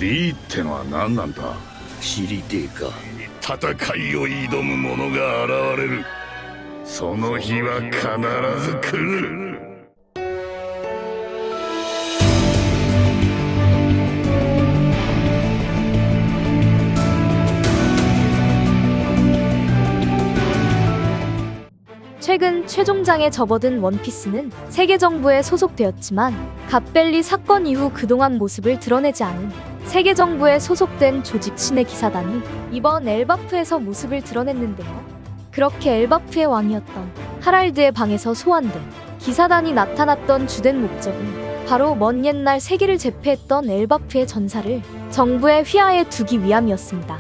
D ってのは何なんだ。知りてえか。戦いを挑む者が現れる。その日は必ず来る。최근 최종장에 접어든 원피스는 세계 정부에 소속되었지만 갓벨리 사건 이후 그동안 모습을 드러내지 않은 세계 정부에 소속된 조직 신의 기사단이 이번 엘바프에서 모습을 드러냈는데요. 그렇게 엘바프의 왕이었던 하랄드의 방에서 소환된 기사단이 나타났던 주된 목적은 바로 먼 옛날 세계를 제패했던 엘바프의 전사를 정부의 휘하에 두기 위함이었습니다.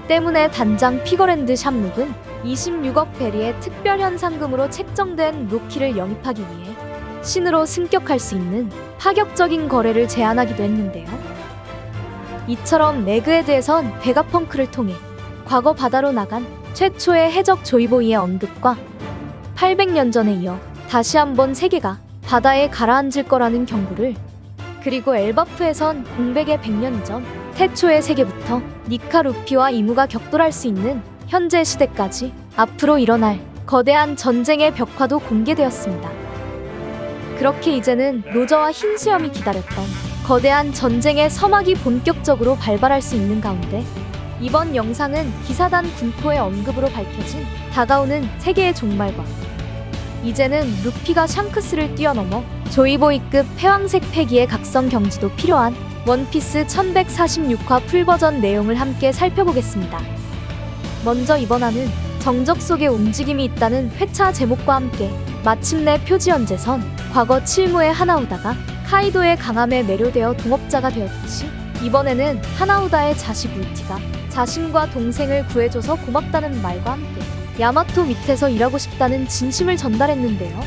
때문에 단장 피거랜드 샴록은 26억 베리의 특별 현상금으로 책정된 로키를 영입하기 위해 신으로 승격할 수 있는 파격적인 거래를 제안하기도 했는데요. 이처럼 레그헤드에선 베가펑크를 통해 과거 바다로 나간 최초의 해적 조이보이의 언급과 800년 전에 이어 다시 한번 세계가 바다에 가라앉을 거라는 경고를, 그리고 엘바프에선 공백의 100년 이전 태초의 세계부터 니카 루피와 이무가 격돌할 수 있는 현재 시대까지 앞으로 일어날 거대한 전쟁의 벽화도 공개되었습니다. 그렇게 이제는 로저와 흰수염이 기다렸던 거대한 전쟁의 서막이 본격적으로 발발할 수 있는 가운데, 이번 영상은 기사단 군포의 언급으로 밝혀진 다가오는 세계의 종말과 이제는 루피가 샹크스를 뛰어넘어 조이보이급 패왕색 패기의 각성 경지도 필요한 원피스 1146화 풀버전 내용을 함께 살펴보겠습니다. 먼저 이번 화는 정적 속에 움직임이 있다는 회차 제목과 함께 마침내 표지 연재선 과거 칠무의 하나우다가 카이도의 강함에 매료되어 동업자가 되었듯이 이번에는 하나우다의 자식 울티가 자신과 동생을 구해줘서 고맙다는 말과 함께 야마토 밑에서 일하고 싶다는 진심을 전달했는데요.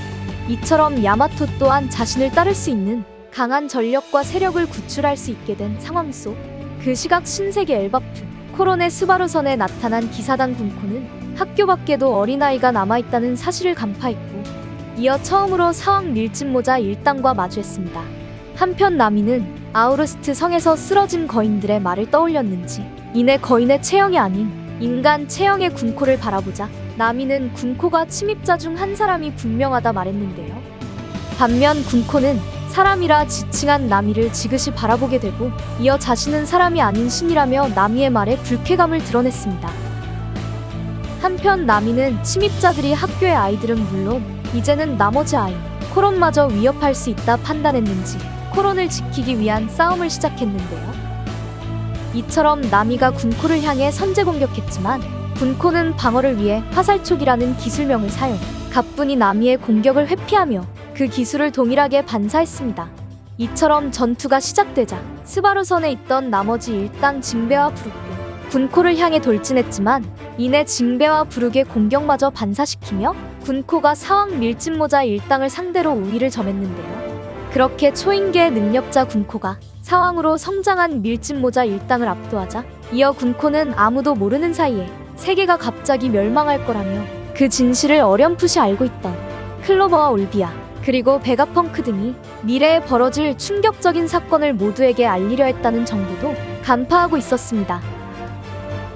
이처럼 야마토 또한 자신을 따를 수 있는 강한 전력과 세력을 구출할 수 있게 된 상황 속 그 시각 신세계 엘바프 코론의 스바루선에 나타난 기사단 군코는 학교 밖에도 어린아이가 남아있다는 사실을 간파했고, 이어 처음으로 사왕 밀짚모자 일당과 마주했습니다. 한편 나미는 아우르스트 성에서 쓰러진 거인들의 말을 떠올렸는지 이내 거인의 체형이 아닌 인간 체형의 군코를 바라보자 나미는 군코가 침입자 중 한 사람이 분명하다 말했는데요. 반면 군코는 사람이라 지칭한 나미를 지그시 바라보게 되고, 이어 자신은 사람이 아닌 신이라며 나미의 말에 불쾌감을 드러냈습니다. 한편 나미는 침입자들이 학교의 아이들은 물론 이제는 나머지 아이 코론마저 위협할 수 있다 판단했는지 코론을 지키기 위한 싸움을 시작했는데요. 이처럼 나미가 군코를 향해 선제 공격했지만 군코는 방어를 위해 화살촉이라는 기술명을 사용, 가뿐히 나미의 공격을 회피하며 그 기술을 동일하게 반사했습니다. 이처럼 전투가 시작되자 스바루선에 있던 나머지 일당 징베와 부르게 군코를 향해 돌진했지만 이내 징베와 부르게 공격마저 반사시키며 군코가 사왕 밀짚모자 일당을 상대로 우위를 점했는데요. 그렇게 초인계 능력자 군코가 사왕으로 성장한 밀짚모자 일당을 압도하자 이어 군코는 아무도 모르는 사이에 세계가 갑자기 멸망할 거라며 그 진실을 어렴풋이 알고 있던 클로버와 올비아 그리고 베가펑크 등이 미래에 벌어질 충격적인 사건을 모두에게 알리려 했다는 정보도 간파하고 있었습니다.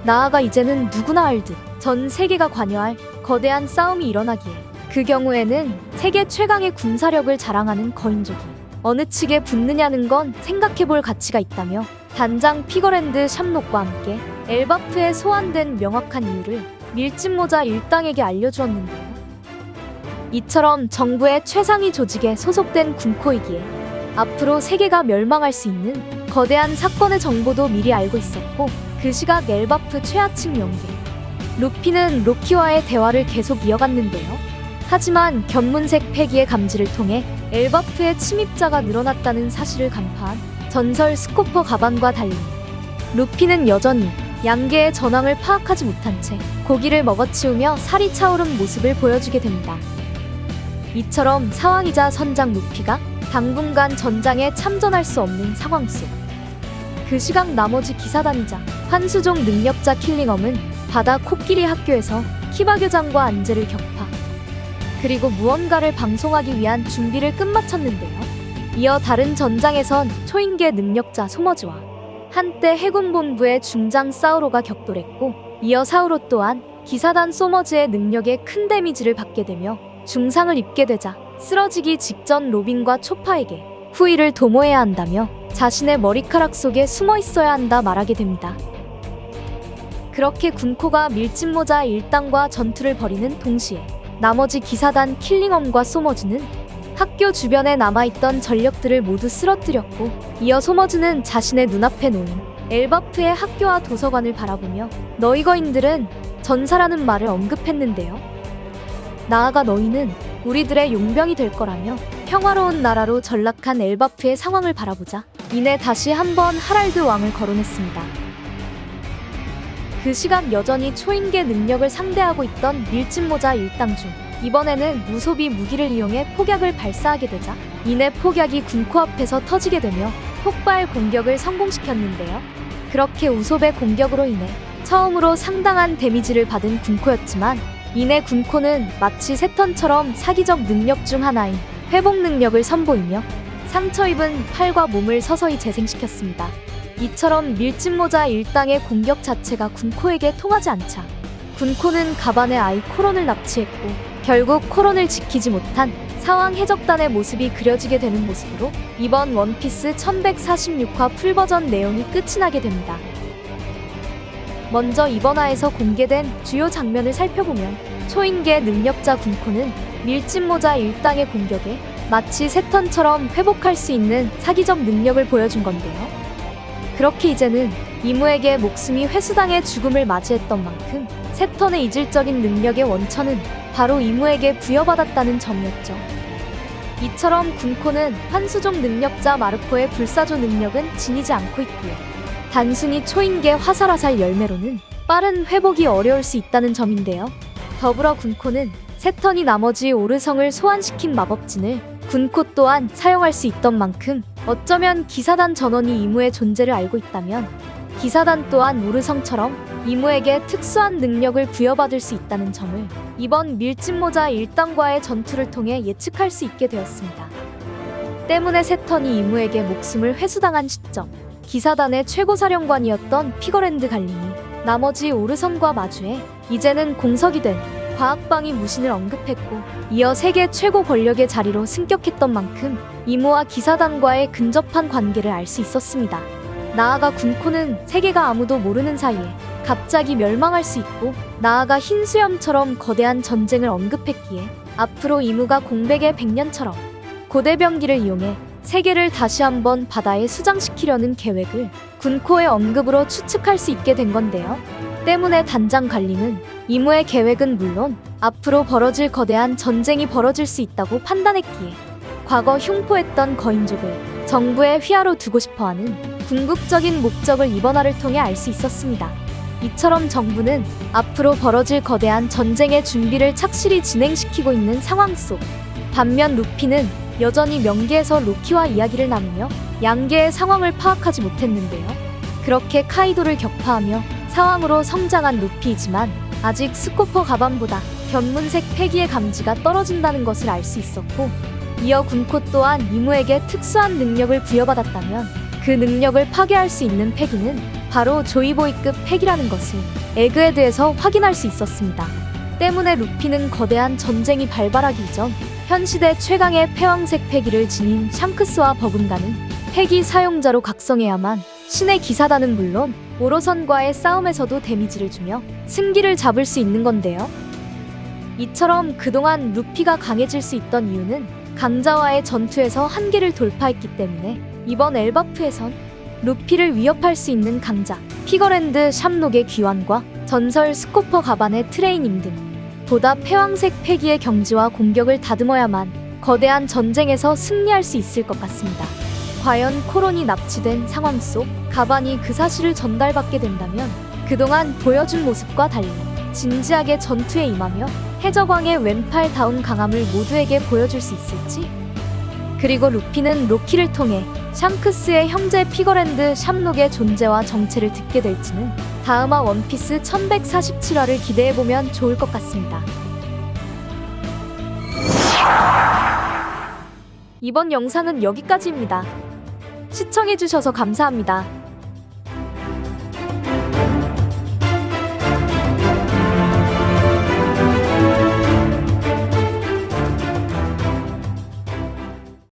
나아가 이제는 누구나 알듯 전 세계가 관여할 거대한 싸움이 일어나기에 그 경우에는 세계 최강의 군사력을 자랑하는 거인족이 어느 측에 붙느냐는 건 생각해볼 가치가 있다며 단장 피거랜드 샴록과 함께 엘바프에 소환된 명확한 이유를 밀짚모자 일당에게 알려주었는데요. 이처럼 정부의 최상위 조직에 소속된 군코이기에 앞으로 세계가 멸망할 수 있는 거대한 사건의 정보도 미리 알고 있었고, 그 시각 엘바프 최하층 영계 루피는 로키와의 대화를 계속 이어갔는데요. 하지만 견문색 패기의 감지를 통해 엘바프의 침입자가 늘어났다는 사실을 간파한 전설 스코퍼 가반과 달리 루피는 여전히 양계의 전황을 파악하지 못한 채 고기를 먹어치우며 살이 차오른 모습을 보여주게 됩니다. 이처럼 사왕이자 선장 루피가 당분간 전장에 참전할 수 없는 상황 속 그 시각 나머지 기사단이자 환수종 능력자 킬링엄은 바다 코끼리 학교에서 키바 교장과 안제를 격파, 그리고 무언가를 방송하기 위한 준비를 끝마쳤는데요. 이어 다른 전장에선 초인계 능력자 소머즈와 한때 해군본부의 중장 사우로가 격돌했고, 이어 사우로 또한 기사단 소머즈의 능력에 큰 데미지를 받게 되며 중상을 입게 되자 쓰러지기 직전 로빈과 초파에게 후위를 도모해야 한다며 자신의 머리카락 속에 숨어 있어야 한다 말하게 됩니다. 그렇게 군코가 밀짚모자 일당과 전투를 벌이는 동시에 나머지 기사단 킬링엄과 소머즈는 학교 주변에 남아있던 전력들을 모두 쓰러뜨렸고, 이어 소머즈는 자신의 눈앞에 놓인 엘바프의 학교와 도서관을 바라보며 너희 거인들은 전사라는 말을 언급했는데요. 나아가 너희는 우리들의 용병이 될 거라며 평화로운 나라로 전락한 엘바프의 상황을 바라보자 이내 다시 한번 하랄드 왕을 거론했습니다. 그 시각 여전히 초인계 능력을 상대하고 있던 밀짚모자 일당 중 이번에는 우솝이 무기를 이용해 폭약을 발사하게 되자 이내 폭약이 군코 앞에서 터지게 되며 폭발 공격을 성공시켰는데요. 그렇게 우솝의 공격으로 인해 처음으로 상당한 데미지를 받은 군코였지만, 이내 군코는 마치 새턴처럼 사기적 능력 중 하나인 회복 능력을 선보이며 상처 입은 팔과 몸을 서서히 재생시켰습니다. 이처럼 밀짚모자 일당의 공격 자체가 군코에게 통하지 않자 군코는 가반의 아이 코론을 납치했고, 결국 코론을 지키지 못한 사왕 해적단의 모습이 그려지게 되는 모습으로 이번 원피스 1146화 풀버전 내용이 끝이 나게 됩니다. 먼저 이번 화에서 공개된 주요 장면을 살펴보면 초인계 능력자 군코는 밀짚모자 일당의 공격에 마치 새턴처럼 회복할 수 있는 사기적 능력을 보여준 건데요. 그렇게 이제는 이무에게 목숨이 회수당해 죽음을 맞이했던 만큼 새턴의 이질적인 능력의 원천은 바로 이무에게 부여받았다는 점이었죠. 이처럼 군코는 환수종 능력자 마르코의 불사조 능력은 지니지 않고 있고요. 단순히 초인계 화살화살 열매로는 빠른 회복이 어려울 수 있다는 점인데요. 더불어 군코는 새턴이 나머지 오르성을 소환시킨 마법진을 군코 또한 사용할 수 있던 만큼 어쩌면 기사단 전원이 이무의 존재를 알고 있다면 기사단 또한 오르성처럼 이무에게 특수한 능력을 부여받을 수 있다는 점을 이번 밀짚모자 일당과의 전투를 통해 예측할 수 있게 되었습니다. 때문에 새턴이 이무에게 목숨을 회수당한 시점, 기사단의 최고사령관이었던 피거랜드 갈림이 나머지 오르성과 마주해 이제는 공석이 된 과학방위 무신을 언급했고, 이어 세계 최고 권력의 자리로 승격했던 만큼 이무와 기사단과의 근접한 관계를 알 수 있었습니다. 나아가 군코는 세계가 아무도 모르는 사이에 갑자기 멸망할 수 있고, 나아가 흰수염처럼 거대한 전쟁을 언급했기에 앞으로 이무가 공백의 100년처럼 고대병기를 이용해 세계를 다시 한번 바다에 수장시키려는 계획을 군코의 언급으로 추측할 수 있게 된 건데요. 때문에 단장 갈림은 이무의 계획은 물론 앞으로 벌어질 거대한 전쟁이 벌어질 수 있다고 판단했기에 과거 흉포했던 거인족을 정부의 휘하로 두고 싶어하는 궁극적인 목적을 이번 화를 통해 알 수 있었습니다. 이처럼 정부는 앞으로 벌어질 거대한 전쟁의 준비를 착실히 진행시키고 있는 상황 속, 반면 루피는 여전히 명계에서 로키와 이야기를 나누며 양계의 상황을 파악하지 못했는데요. 그렇게 카이도를 격파하며 사왕으로 성장한 루피이지만 아직 스코퍼 가반보다 견문색 패기의 감지가 떨어진다는 것을 알 수 있었고, 이어 군코 또한 이무에게 특수한 능력을 부여받았다면 그 능력을 파괴할 수 있는 패기는 바로 조이보이급 패기라는 것을 에그헤드에서 확인할 수 있었습니다. 때문에 루피는 거대한 전쟁이 발발하기 이전 현 시대 최강의 패왕색 패기를 지닌 샹크스와 버금가는 패기 사용자로 각성해야만 신의 기사단은 물론 오로선과의 싸움에서도 데미지를 주며 승기를 잡을 수 있는 건데요. 이처럼 그동안 루피가 강해질 수 있던 이유는 강자와의 전투에서 한계를 돌파했기 때문에 이번 엘바프에선 루피를 위협할 수 있는 강자 피거랜드 샴록의 귀환과 전설 스코퍼 가반의 트레이닝 등 보다 패왕색 패기의 경지와 공격을 다듬어야만 거대한 전쟁에서 승리할 수 있을 것 같습니다. 과연 코론이 납치된 상황 속 가반이 그 사실을 전달받게 된다면 그동안 보여준 모습과 달리 진지하게 전투에 임하며 해적왕의 왼팔다운 강함을 모두에게 보여줄 수 있을지, 그리고 루피는 로키를 통해 샹크스의 형제 피거랜드 샴록의 존재와 정체를 듣게 될지는 다음화 원피스 1147화를 기대해보면 좋을 것 같습니다. 이번 영상은 여기까지입니다. 시청해주셔서 감사합니다.